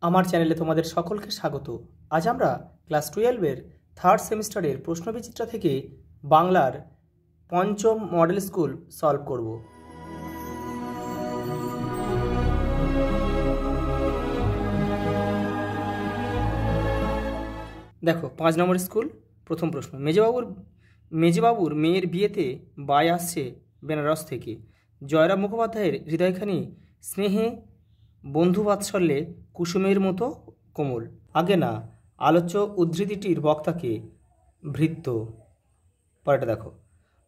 আমার চ্যানেলে তোমাদের সকলকে স্বাগত। আজ আমরা ক্লাস 12-এর থার্ড সেমিস্টারের প্রশ্নবিচিত্রা থেকে বাংলার পঞ্চম মডেল স্কুল সলভ করব। দেখো 5 নম্বর স্কুল। প্রথম প্রশ্ন, মেজবাবুর মেয়ের বিয়েতে বাই আসছে বেনারস থেকে। জয়রাম মুখোপাধ্যায়ের হৃদয়খানি স্নেহে বন্ধু বাৎসল্যে কুসুমের মতো কোমল। আগে না, আলোচ্য উদ্ধৃতিটির বক্তাকে ভৃত্য। পরেটা দেখো,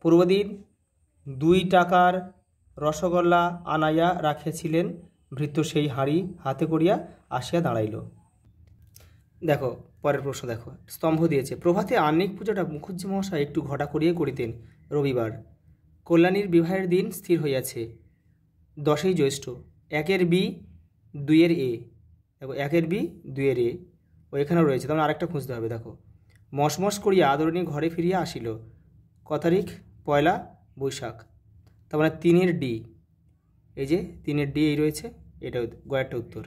পূর্বদিন 2 টাকার রসগোল্লা আনাইয়া রাখিয়াছিলেন, ভৃত্য সেই হাঁড়ি হাতে করিয়া আসিয়া দাঁড়াইল। দেখো পরের প্রশ্ন, দেখো স্তম্ভ দিয়েছে। প্রভাতে আহ্নিক পূজাটা মুখুজ্জি মহাশয় একটু ঘটা করিয়া করিতেন। রবিবার। কল্যাণীর বিবাহের দিন স্থির হইয়াছে 10ই জ্যৈষ্ঠ। 1-এর বি 2-এর এ। দেখো 1-এর বি 2-এর এ ও এখানেও রয়েছে, তখন আরেকটা খুঁজতে হবে। দেখো মশমশ করিয়া আদরণী ঘরে ফিরিয়া আসিল। ক তারিখ? 1 বৈশাখ। তার মানে 3-এর ডি, এই যে 3-এর ডি এই রয়েছে, এটা গয়েরটা উত্তর।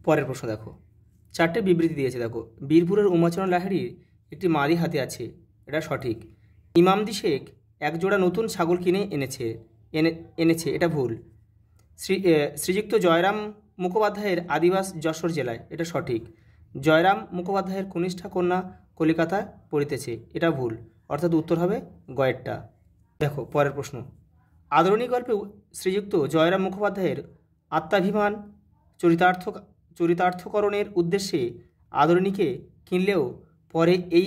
পরের প্রশ্ন দেখো, 4টে বিবৃতি দিয়েছে। দেখো বীরপুরের উমাচরণ লাহিড়ির একটি মাদি হাতে আছে, এটা সঠিক। ইমামদি শেখ এক জোড়া নতুন ছাগল কিনে এনেছে, এটা ভুল। শ্রীযুক্ত জয়রাম মুখোপাধ্যায়ের আদিবাস যশোর জেলায়, এটা সঠিক। জয়রাম মুখোপাধ্যায়ের কনিষ্ঠা কন্যা কলিকাতায় পড়িতেছে, এটা ভুল, অর্থাৎ উত্তর হবে গয়েরটা। দেখো পরের প্রশ্ন, আদরণী গল্পে শ্রীযুক্ত জয়রাম মুখোপাধ্যায়ের আত্মাভিমান চরিতার্থকরণের উদ্দেশ্যে আদরণীকে কিনলেও পরে এই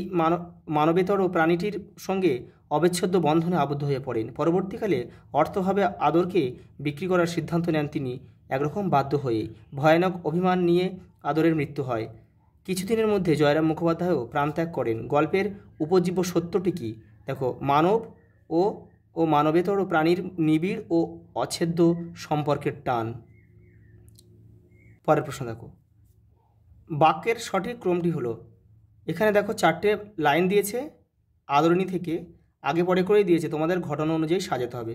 মানবেতর প্রাণীটির সঙ্গে অবিচ্ছেদ্য বন্ধনে আবদ্ধ হয়ে পড়েন। পরবর্তীকালে অর্থভাবে আদরকে বিক্রি করার সিদ্ধান্ত নেন তিনি, একরকম বাধ্য হয়ে। ভয়ানক অভিমান নিয়ে আদরের মৃত্যু হয়। কিছুদিনের মধ্যে জয়রাম মুখোপাধ্যায়ও প্রাণত্যাগ করেন। গল্পের উপজীব্য সত্যটি কী? দেখো মানব ও মানবেতর প্রাণীর নিবিড় ও অচ্ছেদ্য সম্পর্কের টান। পরের প্রশ্ন দেখো, বাক্যের সঠিক ক্রমটি হলো, এখানে দেখো 4টে লাইন দিয়েছে আদরণী থেকে, আগে পরে করেই দিয়েছে, তোমাদের ঘটনা অনুযায়ী সাজাতে হবে।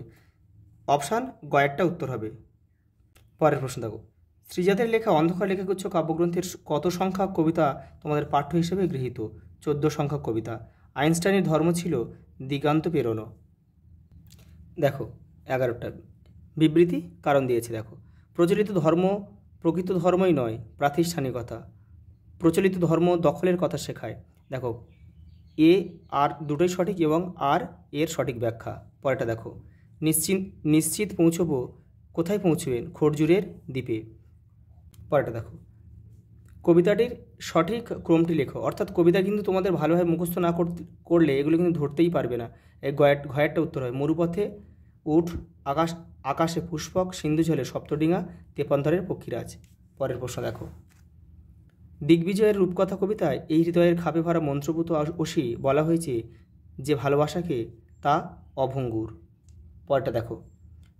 অপশান গয়েরটা উত্তর হবে। পরের প্রশ্ন দেখো, শ্রীজাতের লেখা অন্ধকার লেখাগুচ্ছ কাব্যগ্রন্থের কত সংখ্যক কবিতা তোমাদের পাঠ্য হিসেবে গৃহীত? 14 সংখ্যক কবিতা। আইনস্টাইনের ধর্ম ছিল দিগান্ত পেরোনো। দেখো 11টা বিবৃতি কারণ দিয়েছে। দেখো প্রচলিত ধর্ম প্রকৃত ধর্মই নয়, প্রাতিষ্ঠানিকতা। প্রচলিত ধর্ম দখলের কথা শেখায়। দেখো এ আর দুটোই সঠিক এবং আর এর সঠিক ব্যাখ্যা। পরেটা দেখো, নিশ্চিত পৌঁছবো, কোথায় পৌঁছবেন? খড়জুরের দ্বীপে। পরেটা দেখো, কবিতাটির সঠিক ক্রমটি লেখো। অর্থাৎ কবিতা কিন্তু তোমাদের ভালোভাবে মুখস্থ না করলে এগুলো কিন্তু ধরতেই পারবে না। এই ঘয়েরটা উত্তর হয় মরুপথে উঠ, আকাশে পুষ্পক, সিন্ধু জলে সপ্তডিঙা, তেপান্তরের পক্ষীরাজ। পরের প্রশ্ন দেখো, দিগ্বিজয়ের রূপকথা কবিতায় এই হৃদয়ের খাপে ভরা মন্ত্রপুত অসি বলা হয়েছে যে ভালোবাসাকে, তা অভঙ্গুর। পরেরটা দেখো,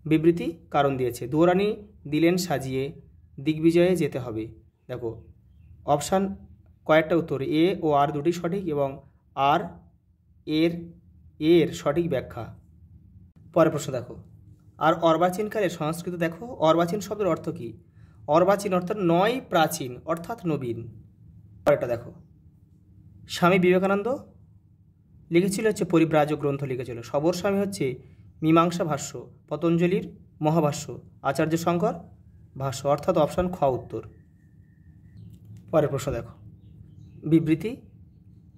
বিবৃতি কারণ দিয়েছে। দুয়োরানি দিলেন সাজিয়ে, দিগ্বিজয়ে যেতে হবে। দেখো অপশান কয়েকটা উত্তর, এ ও আর দুটি সঠিক এবং আর এর সঠিক ব্যাখ্যা। পরের প্রশ্ন দেখো, আর অর্বাচীনকালের সংস্কৃত। দেখো অর্বাচীন শব্দের অর্থ কী? অর্বাচীন অর্থাৎ নয় প্রাচীন, অর্থাৎ নবীন। পরেরটা দেখো, স্বামী বিবেকানন্দ লিখেছিল হচ্ছে পরিব্রাজক গ্রন্থ লিখেছিল। সবর স্বামী হচ্ছে মীমাংসা ভাষ্য, পতঞ্জলির মহাভাষ্য, আচার্য শঙ্কর ভাষ্য, অর্থাৎ অপশান খ উত্তর। পরের প্রশ্ন দেখো, বিবৃতি,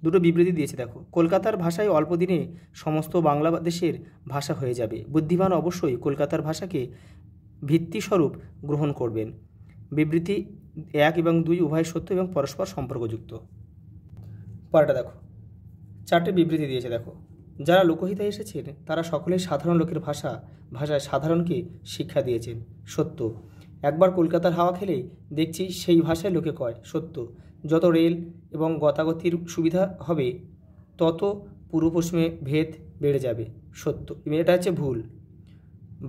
দুটো বিবৃতি দিয়েছে। দেখো কলকাতার ভাষায় অল্প দিনে সমস্ত বাংলাদেশের ভাষা হয়ে যাবে। বুদ্ধিমান অবশ্যই কলকাতার ভাষাকে ভিত্তিস্বরূপ গ্রহণ করবেন। বিবৃতি 1 এবং 2 উভয় সত্য এবং পরস্পর সম্পর্কযুক্ত। পরেরটা দেখো, 4টে বিবৃতি দিয়েছে। দেখো যারা লোকহিতে এসেছেন তারা সকলেই সাধারণ লোকের ভাষায় সাধারণকে শিক্ষা দিয়েছেন। সত্য। একবার কলকাতার হাওয়া খেলেই দেখছি সেই ভাষায় লোকে কয়। সত্য। যত রেল এবং গতাগতির সুবিধা হবে তত পূর্ব পশ্চিমে ভেদ বেড়ে যাবে। সত্য। এটা হচ্ছে ভুল।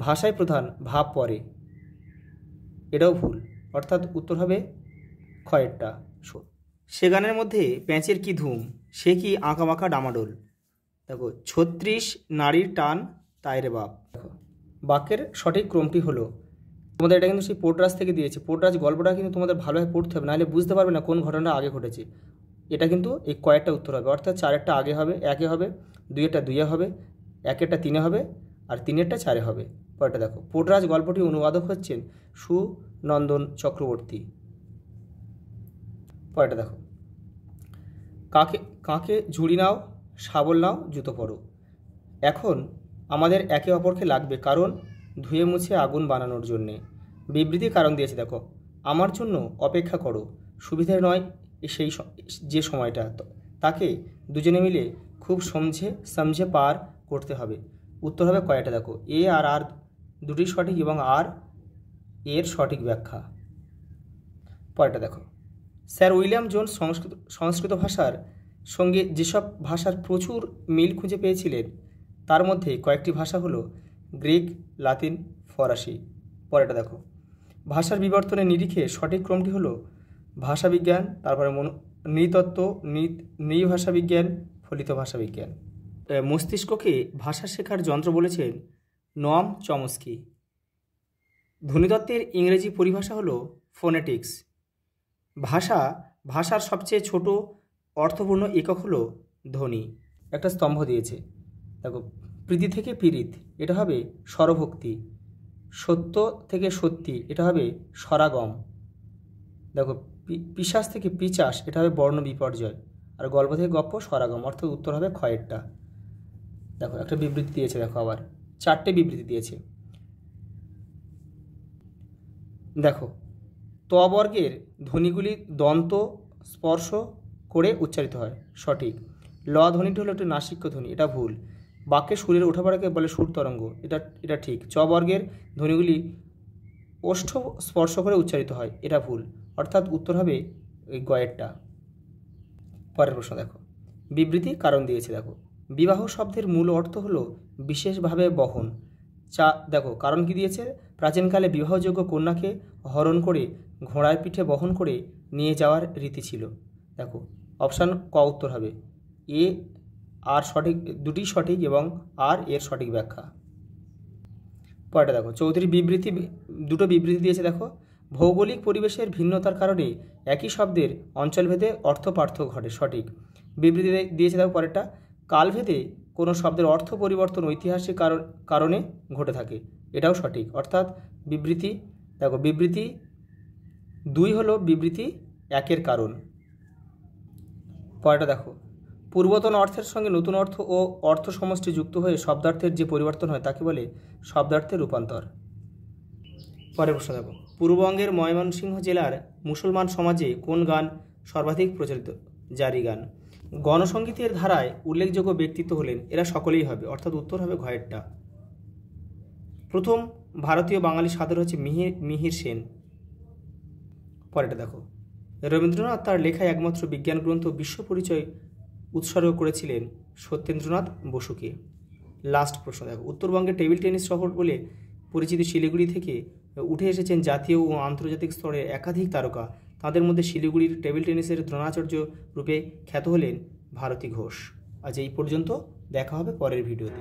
ভাষায় প্রধান, ভাব পরে, এটাও ভুল, অর্থাৎ উত্তর হবে ক্ষয়েরটা। সে গানের মধ্যে প্যাঁচের কি ধুম, সে কি আঁকাবাঁকা ডামাডোল। দেখো 36 নারীর টান তাই রে বাপ। দেখো বাক্যের সঠিক ক্রমটি হলো, তোমাদের এটা কিন্তু সেই পোর্টরাজ থেকে দিয়েছে। পোর্টরাজ গল্পটা কিন্তু তোমাদের ভালোভাবে পড়তে হবে, নাহলে বুঝতে পারবে না কোন ঘটনাটা আগে ঘটেছে। এটা কিন্তু এই কয়েকটা উত্তর হবে, অর্থাৎ 4-এরটা আগে হবে, 1-এ হবে, 2-এরটা 2-এ হবে, 1-এরটা 3-এ হবে, আর 3-এরটা 4-এ হবে। পরেরটা দেখো, পোর্টরাজ গল্পটি অনুবাদক হচ্ছেন সুনন্দন চক্রবর্তী। পরেরটা দেখো, কাকে কাকে ঝুড়ি নাও, শাবল নাও, জুতো পরো। এখন আমাদের একে অপরকে লাগবে, কারণ ধুয়ে মুছে আগুন বানানোর জন্যে। বিবৃতির কারণ দিয়েছে দেখো, আমার জন্য অপেক্ষা করো, সুবিধে নয় সেই যে সময়টা, তাকে দুজনে মিলে খুব সমঝে পার করতে হবে। উত্তর হবে কয়টা দেখো, এ আর আর দুটি সঠিক এবং আর এর সঠিক ব্যাখ্যা। পরেরটা দেখো, স্যার উইলিয়াম জোন্স সংস্কৃত ভাষার সঙ্গে যেসব ভাষার প্রচুর মিল খুঁজে পেয়েছিলেন তার মধ্যে কয়েকটি ভাষা হলো গ্রিক, লাতিন, ফরাসি। পরেরটা দেখো, ভাষার বিবর্তনের নিরিখে সঠিক ক্রমটি হলো ভাষাবিজ্ঞান, তারপরে নৃতত্ত্ব, নৃভাষাবিজ্ঞান, ফলিত ভাষাবিজ্ঞান। মস্তিষ্ককে ভাষা শেখার যন্ত্র বলেছেন নোয়াম চমস্কি। ধ্বনিতত্ত্বের ইংরেজি পরিভাষা হলো ফোনেটিক্স। ভাষার সবচেয়ে ছোট অর্থপূর্ণ একক হলো ধ্বনি। একটা স্তম্ভ দিয়েছে দেখো, প্রীতি থেকে পীড়িত, এটা হবে স্বরভক্তি। সত্য থেকে সত্যি, এটা হবে স্বরাগম। দেখো, পিশাচ থেকে পিচাস, এটা হবে বর্ণ বিপর্যয়। আর গল্প থেকে গপ্প, স্বরাগম, অর্থাৎ উত্তর হবে ক্ষয়েরটা। দেখো, একটা বিবৃতি দিয়েছে, দেখো আবার 4টে বিবৃতি দিয়েছে। দেখো, ত বর্গের ধ্বনিগুলি দন্ত স্পর্শ করে উচ্চারিত হয়, সঠিক। ল ধ্বনিটি হলো একটি নাসিক্য ধ্বনি, এটা ভুল। বাক্যে সুরের ওঠাপড়াকে বলে সুর তরঙ্গ, এটা ঠিক। চ বর্গের ধ্বনিগুলি ওষ্ঠ স্পর্শ করে উচ্চারিত হয়, এটা ভুল, অর্থাৎ উত্তর হবে ওই গয়েরটা। পরের প্রশ্ন দেখো, বিবৃতি কারণ দিয়েছে দেখো, বিবাহ শব্দের মূল অর্থ হলো বিশেষভাবে বহন। দেখো কারণ কি দিয়েছে, প্রাচীনকালে বিবাহযোগ্য কন্যাকে হরণ করে ঘোড়ার পিঠে বহন করে নিয়ে যাওয়ার রীতি ছিল। দেখো অপশান ক উত্তর হবে, এ আর সঠিক, দুটি সঠিক এবং আর এর সঠিক ব্যাখ্যা। পরেরটা দেখো, চৌধুরী বিবৃতি, দুটো বিবৃতি দিয়েছে দেখো, ভৌগোলিক পরিবেশের ভিন্নতার কারণে একই শব্দের অঞ্চলভেদে অর্থ পার্থক্য ঘটে, সঠিক। বিবৃতি দিয়েছে দেখো পরেরটা, কালভেদে কোনো শব্দের অর্থ পরিবর্তন ঐতিহাসিক কারণে ঘটে থাকে, এটাও সঠিক, অর্থাৎ বিবৃতি দেখো, বিবৃতি 2 হলো বিবৃতি 1-এর কারণ। পরেরটা দেখো, পূর্বতন অর্থের সঙ্গে নতুন অর্থ ও অর্থ সমষ্টি যুক্ত হয়ে শব্দার্থের যে পরিবর্তন হয় তাকে বলে শব্দার্থের রূপান্তর। পরের প্রশ্ন দেখো, পূর্ববঙ্গের ময়মনসিংহ জেলার মুসলমান সমাজে কোন গান সর্বাধিক প্রচলিত? জারি গান। গণসঙ্গীতের ধারায় উল্লেখযোগ্য ব্যক্তিত্ব হলেন, এরা সকলেই হবে, অর্থাৎ উত্তর হবে ঘয়েরটা। প্রথম ভারতীয় বাঙালি সাধক হচ্ছে মিহির সেন। পরেরটা দেখো, রবীন্দ্রনাথ তার লেখায় একমাত্র বিজ্ঞান গ্রন্থ বিশ্ব পরিচয় উৎসর্গ করেছিলেন সত্যেন্দ্রনাথ বসুকে। লাস্ট প্রশ্ন দেখো, উত্তরবঙ্গের টেবিল টেনিস শহর বলে পরিচিত শিলিগুড়ি থেকে উঠে এসেছেন জাতীয় ও আন্তর্জাতিক স্তরে একাধিক তারকা। তাদের মধ্যে শিলিগুড়ির টেবিল টেনিসের দ্রোণাচার্য রূপে খ্যাত হলেন ভারতী ঘোষ। আজ এই পর্যন্ত, দেখা হবে পরের ভিডিওতে।